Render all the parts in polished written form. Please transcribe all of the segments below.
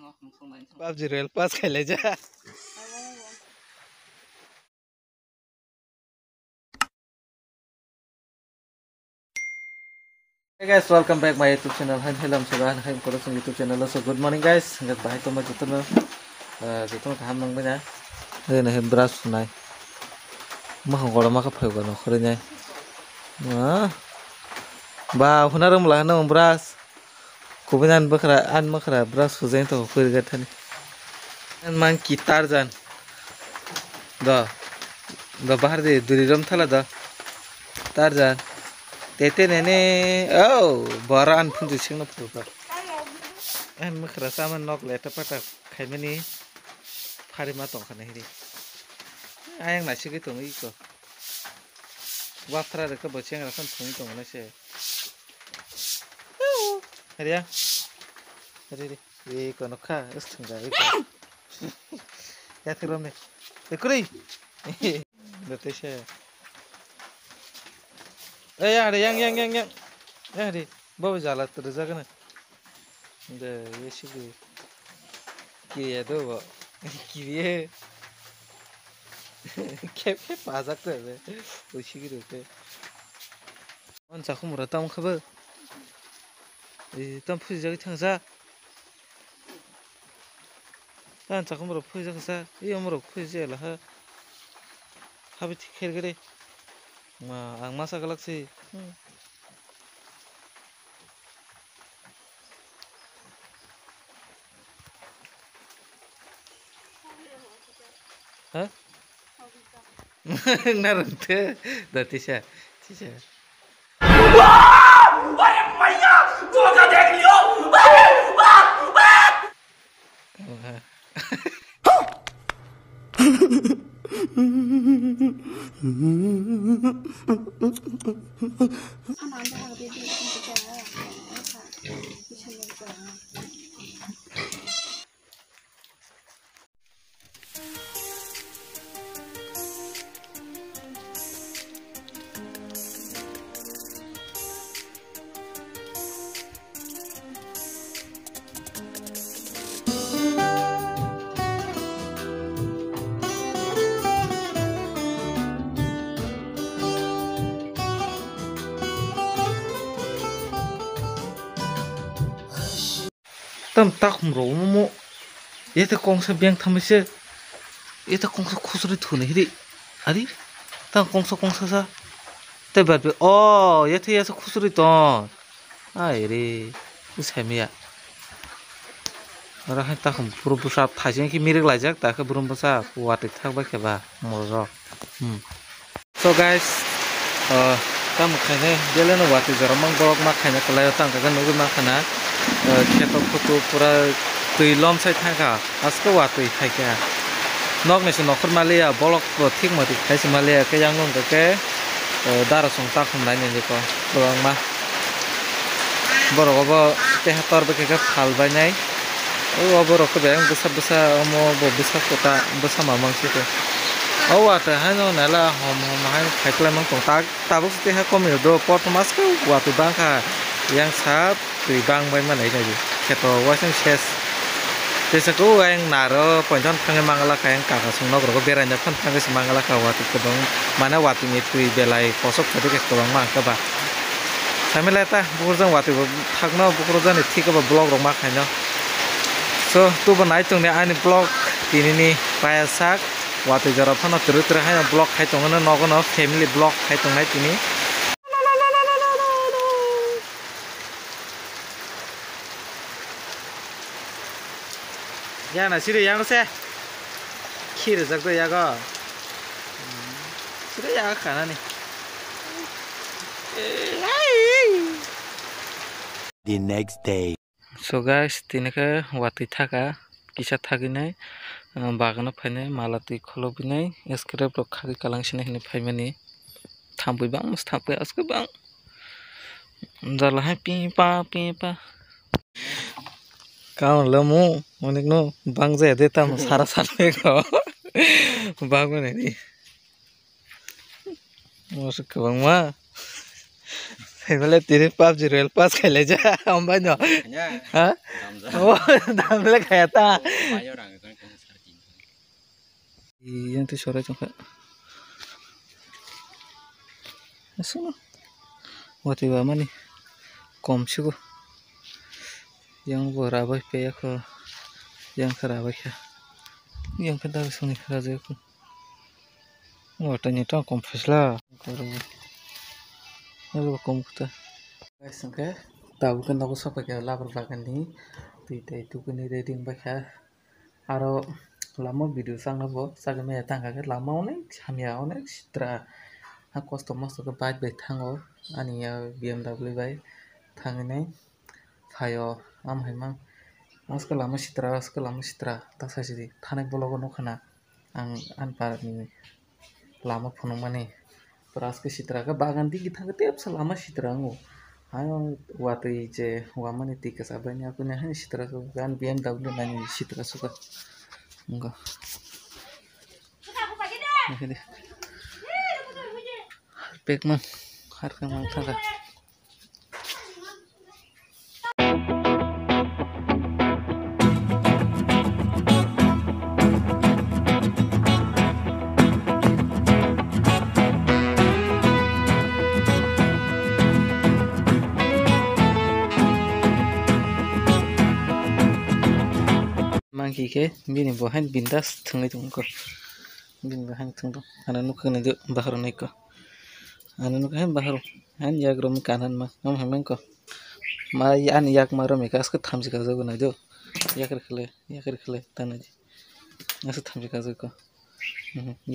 PUBG Royal Pass खेले जा Hey guys, welcome back my YouTube channel. Hello, saya Hai ko sa YouTube channel. So good morning guys. Ngat bahay ko magjuto na. Juto na kaham nang banya. Ayun na brush nai. Mahanggola makapay ko no khore nyai. Ba hunaram lah na brush. Kubinan bakra an makra brush fuzain to khur gathani. An man kitar jan. Da bahar de duriram thala da. Tarjan. Tete nene oh baran pun jising na pura an makra saman nok leta pata khaimani phari ma tong khana hiri ayang na sigi tong iko wafra de ka bacheng rakan thong tong na se hariya hari e ko nokha usthunga iko ya thirome ekuri dete se यार yang यार बाबू जाला तो रजा कना दे ये शिगु कि ये दो वो कि ये क्या पाजक तो है वो शिगु रुके उन चाकू मुरा तम खबर तम फुज जगह थंसा तम चाकू मुरा फुज जगह सा ये मुरा फुज जला हा हाबी खेल करे ang masa galaxy hah narante dati siya अरे मैया धोखा देख लियो tam tak mro mo ye ta kong sa biang tham se ye ta kong sa khusuri thune hi ari ta kong sa sa te ba oh ye ta ya sa khusuri to ai re usamiya ara ha ta khum puru pusa thajeng ki mirik lajak ta ka burum pusa wate thak ba ke ba moro so guys tam khane delena wate jaramang borok ma khane kalayo tang ka nugu ma khana खेतों photo पूरा तई lump side थाका आजको वा तई थाका नक नेसे नखर मालिया ब्लक ठीक मति खाइसे मालिया के यांग नं के दारा संता खमनाय ने को गोबां मा बरगबो तेहातर बके का फाल बायनाय ओ बरक बे बसा बसा अमो बसा कोता बसा मामंगसे के ओ वात हानो नाला हम हाय खाइखला मंग तंग ताबो तेहा कमियो दो पटमास को वात Banka yang sap tui bang bai manai na ji keto wasang ses tesaku yang naro ponjon phang mangala ka yang kaka sungno gro beranya phan phang se mangala ka watu kedong mana watu ni tui belai kosok thade ke kedong ma ka ba samilata burjang watu thakno bukurjan thik ba blog rok ma khaino so tu banai tung ne ani blog tinini paya sak watu jara phano tru ha blog khai tong na nogono family blog khai tong nai tini ya na sire yang se khir jak do ya go sire ya khana ni the next day so guys tinaka wati thaka kisa thaginai bagana phainai malati kholobinai script rok khagi kalangsine hini phaimani thampui bang mus thampui aske bang jala hai pi pa kawan lemu monik no bang je de tam sara sanme ko bang ne ni mos ko bang ma बोले तेरे पाप जी rail पास खेले जा हम भाई no हाँ ओ दाम ले खाया था yang tu suara cungka asal waktu itu mana ni kom sih ko yang berabai payah ko yang kerabai ya yang kita sini kerja ko waktu nyata kom fasla kalau kom kita guys okay tahu kan aku siapa kaya lapar bagan ni itu kan ini reading baca aro lama video sang nabo saga me tangga ke lama onek hamya onek sitra ha customer so ke bike bai thango ani ya BMW bai thangene phayo am haimang aska lama sitra ta sasi thanek bologo no khana ang anpar ni lama phono mane pras ke sitra ka bagan di thang te apsa lama sitra ngo hayo watoi je wamane tika sabani aku ne han sitra ko gan BMW nani sitra suka enggak ini pek man harga mang tangga mangki ke bini bohan bindas thungai tungko bin bohan thungdo ana nukane de bahar nai ko ana nukahan bahar han yagrom kanan ma am hamen ko ma an yak maro me kas ko thamji ka jogo na do yakar khale tanaji asu thamji ka jogo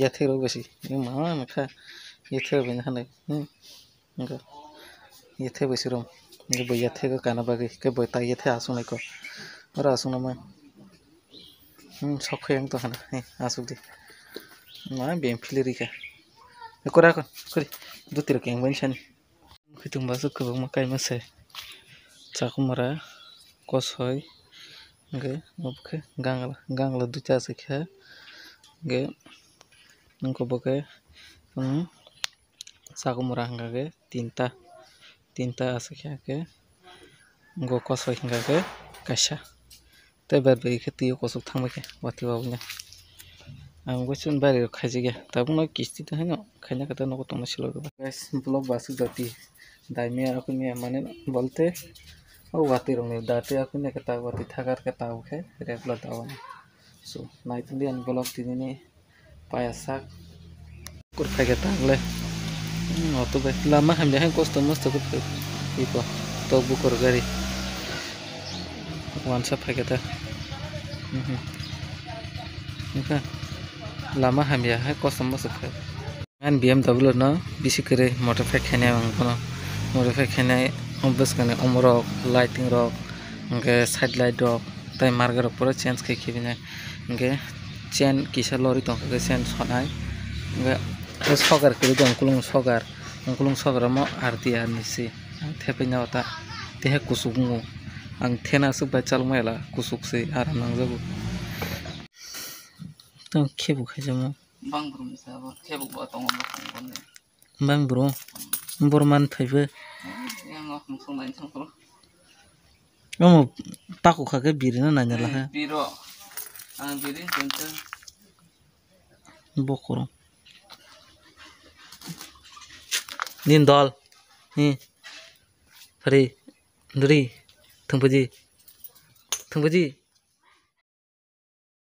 ya thero basi ma ma kha ye thero ben hanai nga ye the basi rom nge bo ya the ko kana bagi ke bo ta ye the asu nai ko ora asu na ma sok yang tuh kan, asuk deh, mana bempili ka, ekor aku, itu tidak yang banyak nih, kita masuk ke rumah kayak masih, cakumara, kosoi, oke, oke, gang lah duca sih ya, oke, nunggu oke, cakumara enggak ke, tinta asik ya ke, nunggu kosoi enggak ke, kasha. Tapi bagi kita kosok thang ke waktu awalnya, aku cun bari kaji ke, tapi nak kisti tu hanya kayaknya kata nak utang nasi lor. Guys, vlog basu jadi, daimnya aku ni mana bolte, oh waktu orang ni dati aku ni kata waktu thagar kata aku ke, regular tahu. So, naik tu dia vlog ini payasak, kurang kata le, waktu baik lama hamil yang customer tu itu, tu bukur gari. WhatsApp kata, okay, lama hamil ya, customer sekarang. Kan BMW na, bisi kere motorcycle kene bang kono, motorcycle kene, obes kene omrok, lighting rok, okay, side light rok, tapi marga rok pura change kayak gini, okay, chain kisah lori tong, okay, chain sonai, okay, sogar kiri tu angkulung sogar mau arti nisi, tapi nyata, teh kusukmu. Ang thena su bacal mela kusuk se aram nang jabu tang khebu khajamo bang brum sabo khebu ba tong bang brum borman thaibe yang ngok song nain sang ko omo paku khage birina nanyala ha biro ang birin tenta bokoro nindal hari ndri thungpaji